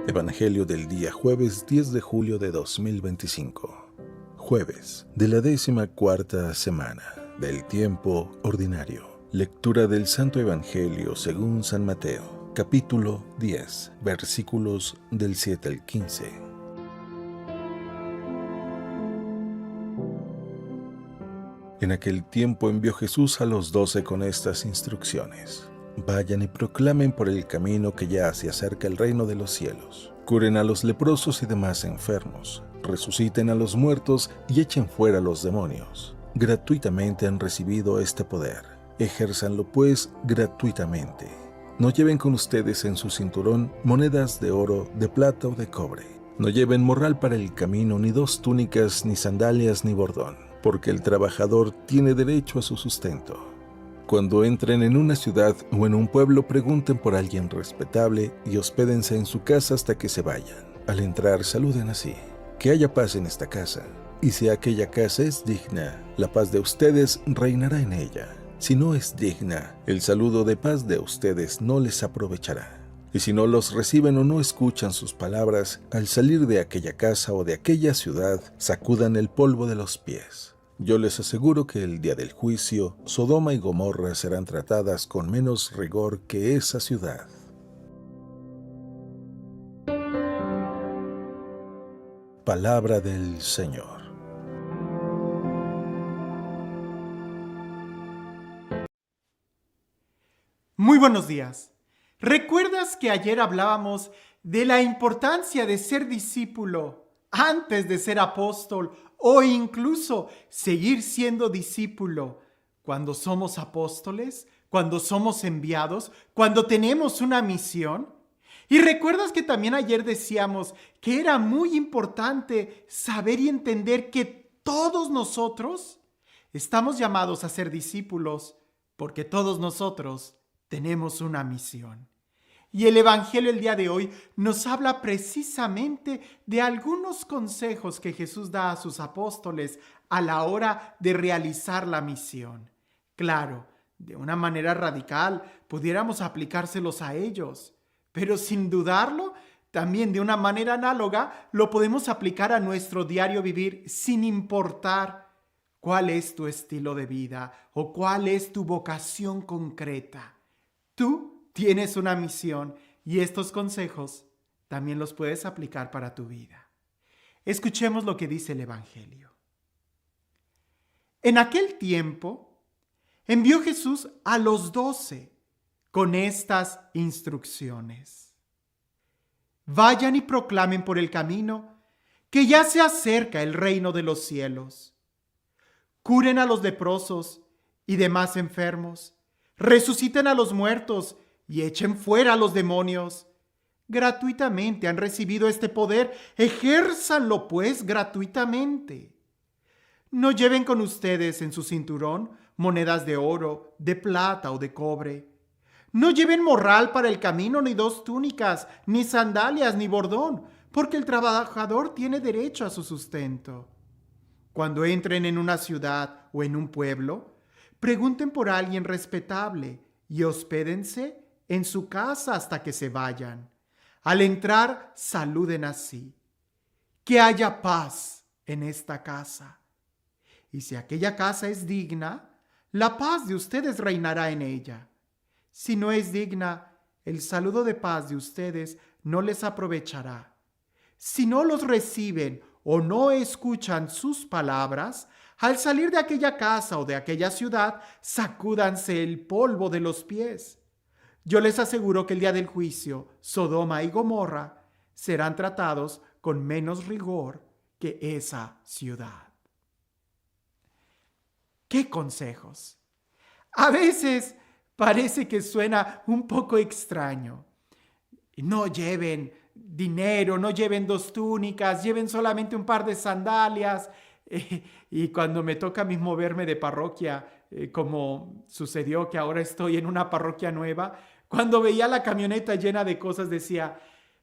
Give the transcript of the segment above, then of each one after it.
Evangelio del día jueves 10 de julio de 2025. Jueves de la 14ª semana del tiempo ordinario. Lectura del Santo Evangelio según San Mateo, capítulo 10, versículos del 7 al 15. En aquel tiempo envió Jesús a los 12 con estas instrucciones. Vayan y proclamen por el camino que ya se acerca el reino de los cielos. Curen a los leprosos y demás enfermos. Resuciten a los muertos y echen fuera a los demonios. Gratuitamente han recibido este poder. Ejérzanlo pues gratuitamente. No lleven con ustedes en su cinturón monedas de oro, de plata o de cobre. No lleven morral para el camino, ni 2 túnicas, ni sandalias, ni bordón, porque el trabajador tiene derecho a su sustento. Cuando entren en una ciudad o en un pueblo, pregunten por alguien respetable y hospédense en su casa hasta que se vayan. Al entrar, saluden así: que haya paz en esta casa. Y si aquella casa es digna, la paz de ustedes reinará en ella. Si no es digna, el saludo de paz de ustedes no les aprovechará. Y si no los reciben o no escuchan sus palabras, al salir de aquella casa o de aquella ciudad, sacudan el polvo de los pies. Yo les aseguro que el día del juicio, Sodoma y Gomorra serán tratadas con menos rigor que esa ciudad. Palabra del Señor. Muy buenos días. ¿Recuerdas que ayer hablábamos de la importancia de ser discípulo antes de ser apóstol o incluso seguir siendo discípulo cuando somos apóstoles, cuando somos enviados, cuando tenemos una misión? Y recuerdas que también ayer decíamos que era muy importante saber y entender que todos nosotros estamos llamados a ser discípulos porque todos nosotros tenemos una misión. Y el Evangelio el día de hoy nos habla precisamente de algunos consejos que Jesús da a sus apóstoles a la hora de realizar la misión. Claro, de una manera radical pudiéramos aplicárselos a ellos, pero sin dudarlo, también de una manera análoga lo podemos aplicar a nuestro diario vivir sin importar cuál es tu estilo de vida o cuál es tu vocación concreta. Tú tienes una misión y estos consejos también los puedes aplicar para tu vida. Escuchemos lo que dice el Evangelio. En aquel tiempo envió Jesús a los 12 con estas instrucciones. Vayan y proclamen por el camino que ya se acerca el reino de los cielos. Curen a los leprosos y demás enfermos. Resuciten a los muertos y echen fuera a los demonios. Gratuitamente han recibido este poder, ejérzanlo pues gratuitamente. No lleven con ustedes en su cinturón monedas de oro, de plata o de cobre. No lleven morral para el camino, ni 2 túnicas, ni sandalias, ni bordón, porque el trabajador tiene derecho a su sustento. Cuando entren en una ciudad o en un pueblo, pregunten por alguien respetable y hospédense en su casa hasta que se vayan. Al entrar, saluden así: que haya paz en esta casa. Y si aquella casa es digna, la paz de ustedes reinará en ella. Si no es digna, el saludo de paz de ustedes no les aprovechará. Si no los reciben o no escuchan sus palabras, al salir de aquella casa o de aquella ciudad, sacúdanse el polvo de los pies. Yo les aseguro que el día del juicio, Sodoma y Gomorra serán tratados con menos rigor que esa ciudad. ¿Qué consejos? A veces parece que suena un poco extraño. No lleven dinero, no lleven 2 túnicas, lleven solamente un par de sandalias. Y cuando me toca a mí moverme de parroquia, como sucedió que ahora estoy en una parroquia nueva, cuando veía la camioneta llena de cosas decía: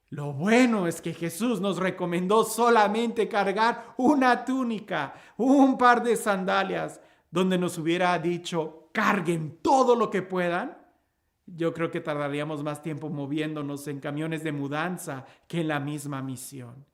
lo bueno es que Jesús nos recomendó solamente cargar una túnica, un par de sandalias, donde nos hubiera dicho: carguen todo lo que puedan. Yo creo que tardaríamos más tiempo moviéndonos en camiones de mudanza que en la misma misión.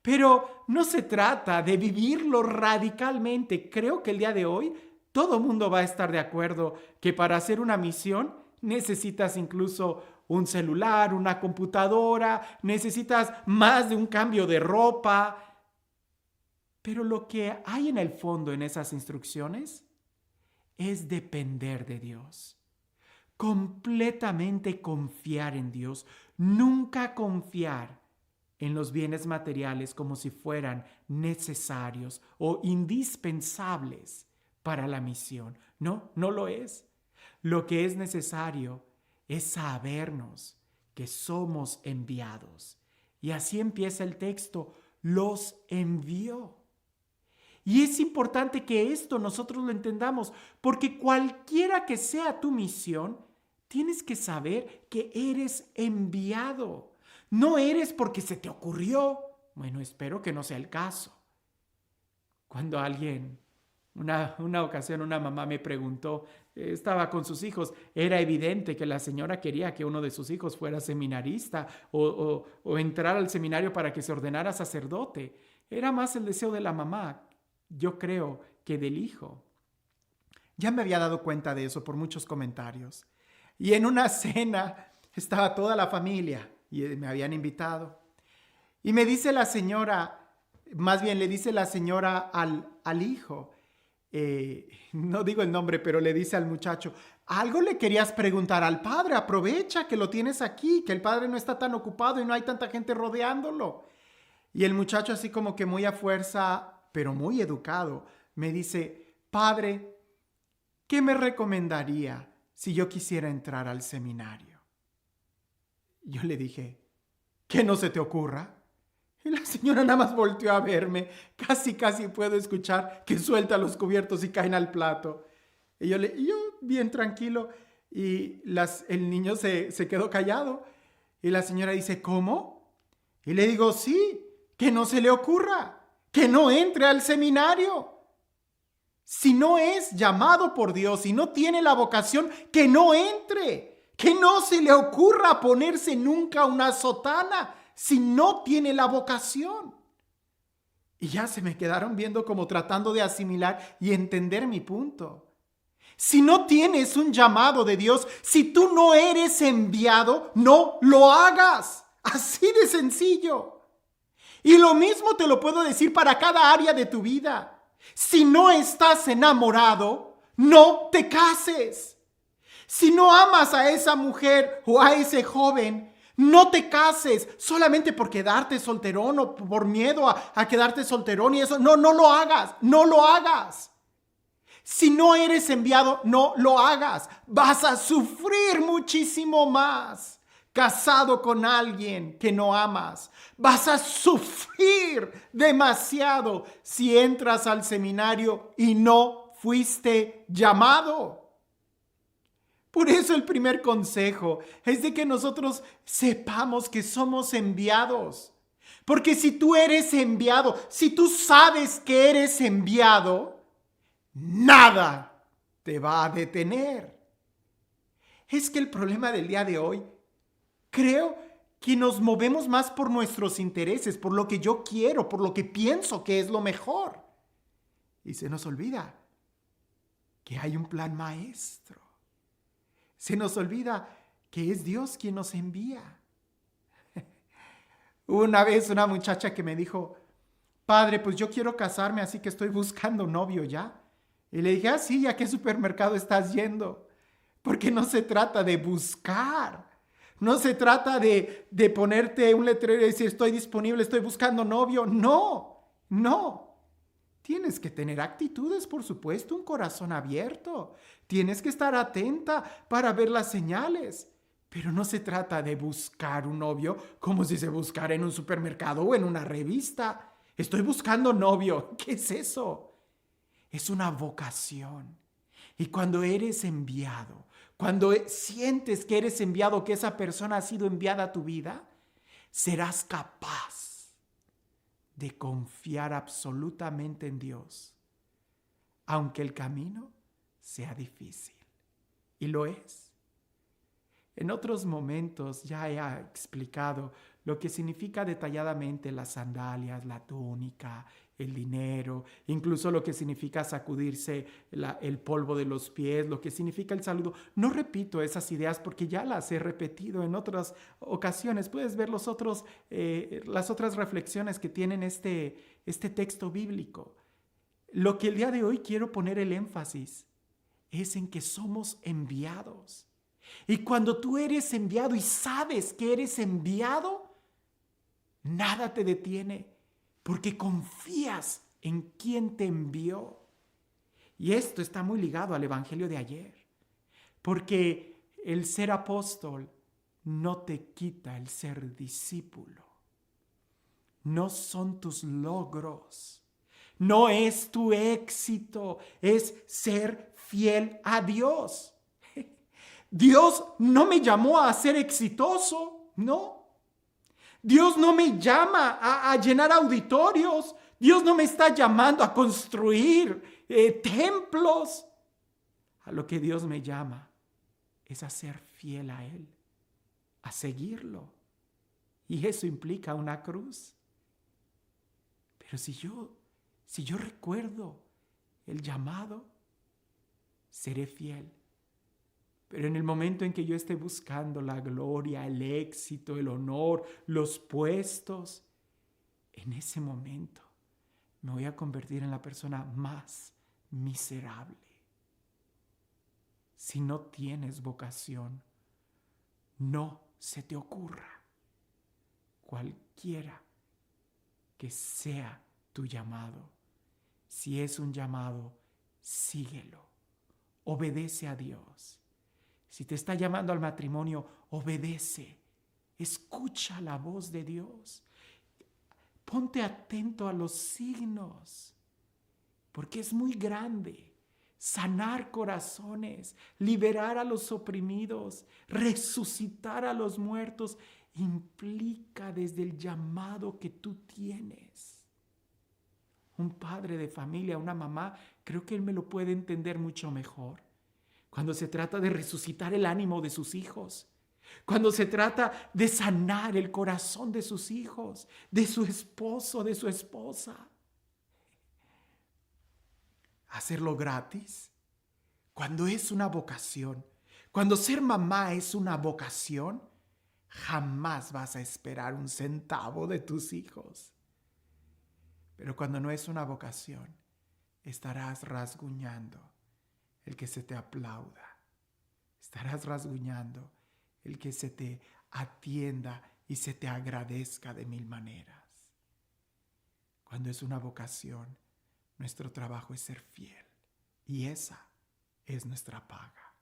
Pero no se trata de vivirlo radicalmente. Creo que el día de hoy todo mundo va a estar de acuerdo que para hacer una misión necesitas incluso un celular, una computadora, necesitas más de un cambio de ropa. Pero lo que hay en el fondo en esas instrucciones es depender de Dios. Completamente confiar en Dios. Nunca confiar en los bienes materiales como si fueran necesarios o indispensables para la misión. No, no lo es. Lo que es necesario es sabernos que somos enviados. Y así empieza el texto, los envió. Y es importante que esto nosotros lo entendamos, porque cualquiera que sea tu misión, tienes que saber que eres enviado. No eres porque se te ocurrió. Bueno, espero que no sea el caso. Cuando una ocasión una mamá me preguntó, estaba con sus hijos, era evidente que la señora quería que uno de sus hijos fuera seminarista o entrar al seminario para que se ordenara sacerdote. Era más el deseo de la mamá, yo creo, que del hijo. Ya me había dado cuenta de eso por muchos comentarios. Y en una cena estaba toda la familia y me habían invitado. Y me dice la señora, más bien le dice la señora al hijo, no digo el nombre, pero le dice al muchacho, algo le querías preguntar al padre, aprovecha que lo tienes aquí, que el padre no está tan ocupado y no hay tanta gente rodeándolo. Y el muchacho así como que muy a fuerza, pero muy educado, me dice, padre, ¿qué me recomendaría si yo quisiera entrar al seminario? Yo le dije, ¿qué no se te ocurra? Y la señora nada más volteó a verme. Casi puedo escuchar que suelta los cubiertos y caen al plato. Y yo bien tranquilo. Y el niño se quedó callado. Y la señora dice, ¿cómo? Y le digo, sí, que no se le ocurra, que no entre al seminario. Si no es llamado por Dios y no tiene la vocación, que no entre. Que no se le ocurra ponerse nunca una sotana si no tiene la vocación. Y ya se me quedaron viendo como tratando de asimilar y entender mi punto. Si no tienes un llamado de Dios, si tú no eres enviado, no lo hagas. Así de sencillo. Y lo mismo te lo puedo decir para cada área de tu vida. Si no estás enamorado, no te cases. Si no amas a esa mujer o a ese joven, no te cases solamente por quedarte solterón o por miedo a quedarte solterón y eso. No lo hagas, no lo hagas. Si no eres enviado, no lo hagas. Vas a sufrir muchísimo más casado con alguien que no amas. Vas a sufrir demasiado si entras al seminario y no fuiste llamado. Por eso el primer consejo es de que nosotros sepamos que somos enviados. Porque si tú eres enviado, si tú sabes que eres enviado, nada te va a detener. Es que el problema del día de hoy, creo que nos movemos más por nuestros intereses, por lo que yo quiero, por lo que pienso que es lo mejor. Y se nos olvida que hay un plan maestro. Se nos olvida que es Dios quien nos envía. Una vez una muchacha que me dijo, padre, pues yo quiero casarme, así que estoy buscando novio ya. Y le dije, sí, ¿a qué supermercado estás yendo? Porque no se trata de buscar. No se trata de ponerte un letrero y decir, estoy disponible, estoy buscando novio. No. Tienes que tener actitudes, por supuesto, un corazón abierto. Tienes que estar atenta para ver las señales. Pero no se trata de buscar un novio como si se buscara en un supermercado o en una revista. Estoy buscando novio. ¿Qué es eso? Es una vocación. Y cuando eres enviado, cuando sientes que eres enviado, que esa persona ha sido enviada a tu vida, serás capaz de confiar absolutamente en Dios, aunque el camino sea difícil. Y lo es. En otros momentos ya he explicado lo que significa detalladamente las sandalias, la túnica, el dinero, incluso lo que significa sacudirse el polvo de los pies, lo que significa el saludo. No repito esas ideas porque ya las he repetido en otras ocasiones. Puedes ver las otras reflexiones que tienen este texto bíblico. Lo que el día de hoy quiero poner el énfasis es en que somos enviados. Y cuando tú eres enviado y sabes que eres enviado, nada te detiene porque confías en quien te envió. Y esto está muy ligado al evangelio de ayer, porque el ser apóstol no te quita el ser discípulo. No son tus logros, no es tu éxito, es ser fiel a Dios. Dios no me llamó a ser exitoso, no. Dios no me llama a llenar auditorios. Dios no me está llamando a construir templos. A lo que Dios me llama es a ser fiel a Él, a seguirlo. Y eso implica una cruz. Pero si yo recuerdo el llamado, seré fiel. Pero en el momento en que yo esté buscando la gloria, el éxito, el honor, los puestos, en ese momento me voy a convertir en la persona más miserable. Si no tienes vocación, no se te ocurra, cualquiera que sea tu llamado. Si es un llamado, síguelo, obedece a Dios. Si te está llamando al matrimonio, obedece, escucha la voz de Dios. Ponte atento a los signos, porque es muy grande. Sanar corazones, liberar a los oprimidos, resucitar a los muertos, implica desde el llamado que tú tienes. Un padre de familia, una mamá, creo que él me lo puede entender mucho mejor. Cuando se trata de resucitar el ánimo de sus hijos, cuando se trata de sanar el corazón de sus hijos, de su esposo, de su esposa. Hacerlo gratis, cuando es una vocación, cuando ser mamá es una vocación, jamás vas a esperar un centavo de tus hijos. Pero cuando no es una vocación, estarás rasguñando el que se te aplauda. Estarás rasguñando el que se te atienda y se te agradezca de mil maneras. Cuando es una vocación, nuestro trabajo es ser fiel. Y esa es nuestra paga.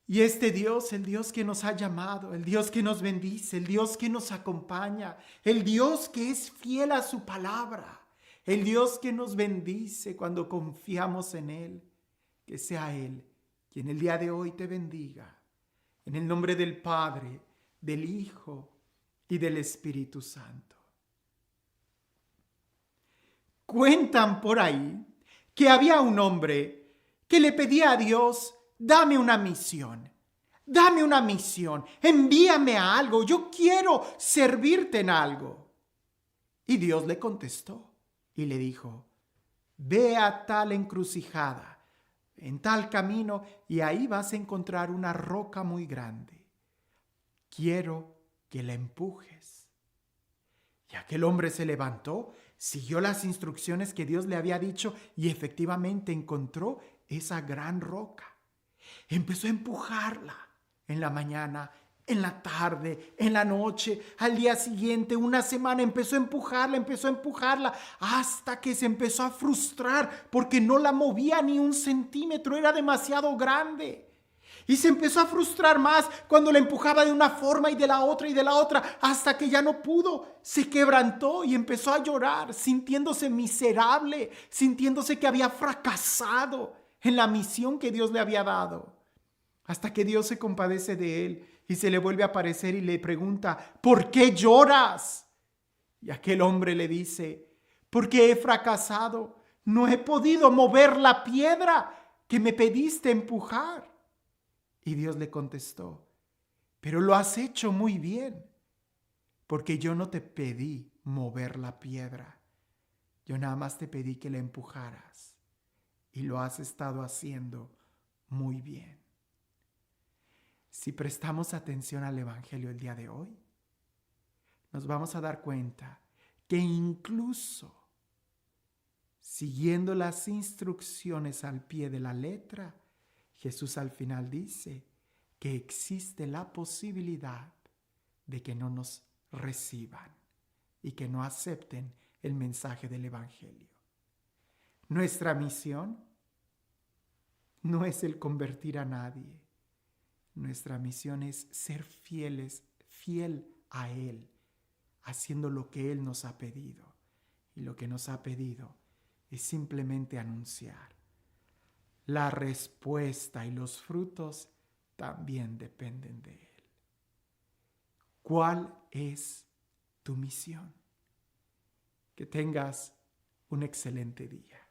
Y este Dios, el Dios que nos ha llamado, el Dios que nos bendice, el Dios que nos acompaña, el Dios que es fiel a su palabra, el Dios que nos bendice cuando confiamos en Él, que sea Él quien el día de hoy te bendiga. En el nombre del Padre, del Hijo y del Espíritu Santo. Cuentan por ahí que había un hombre que le pedía a Dios: dame una misión, envíame a algo, yo quiero servirte en algo. Y Dios le contestó. Y le dijo: ve a tal encrucijada, en tal camino, y ahí vas a encontrar una roca muy grande. Quiero que la empujes. Y aquel hombre se levantó, siguió las instrucciones que Dios le había dicho y efectivamente encontró esa gran roca. Empezó a empujarla en la mañana, en la tarde, en la noche, al día siguiente, una semana, empezó a empujarla, hasta que se empezó a frustrar porque no la movía ni un centímetro, era demasiado grande. Y se empezó a frustrar más cuando la empujaba de una forma y de la otra, hasta que ya no pudo. Se quebrantó y empezó a llorar, sintiéndose miserable, sintiéndose que había fracasado en la misión que Dios le había dado. Hasta que Dios se compadece de él y se le vuelve a aparecer y le pregunta: ¿por qué lloras? Y aquel hombre le dice: porque he fracasado, no he podido mover la piedra que me pediste empujar. Y Dios le contestó, pero lo has hecho muy bien, porque yo no te pedí mover la piedra. Yo nada más te pedí que la empujaras. Y lo has estado haciendo muy bien. Si prestamos atención al Evangelio el día de hoy, nos vamos a dar cuenta que incluso siguiendo las instrucciones al pie de la letra, Jesús al final dice que existe la posibilidad de que no nos reciban y que no acepten el mensaje del Evangelio. Nuestra misión no es el convertir a nadie. Nuestra misión es ser fiel a Él, haciendo lo que Él nos ha pedido. Y lo que nos ha pedido es simplemente anunciar. La respuesta y los frutos también dependen de Él. ¿Cuál es tu misión? Que tengas un excelente día.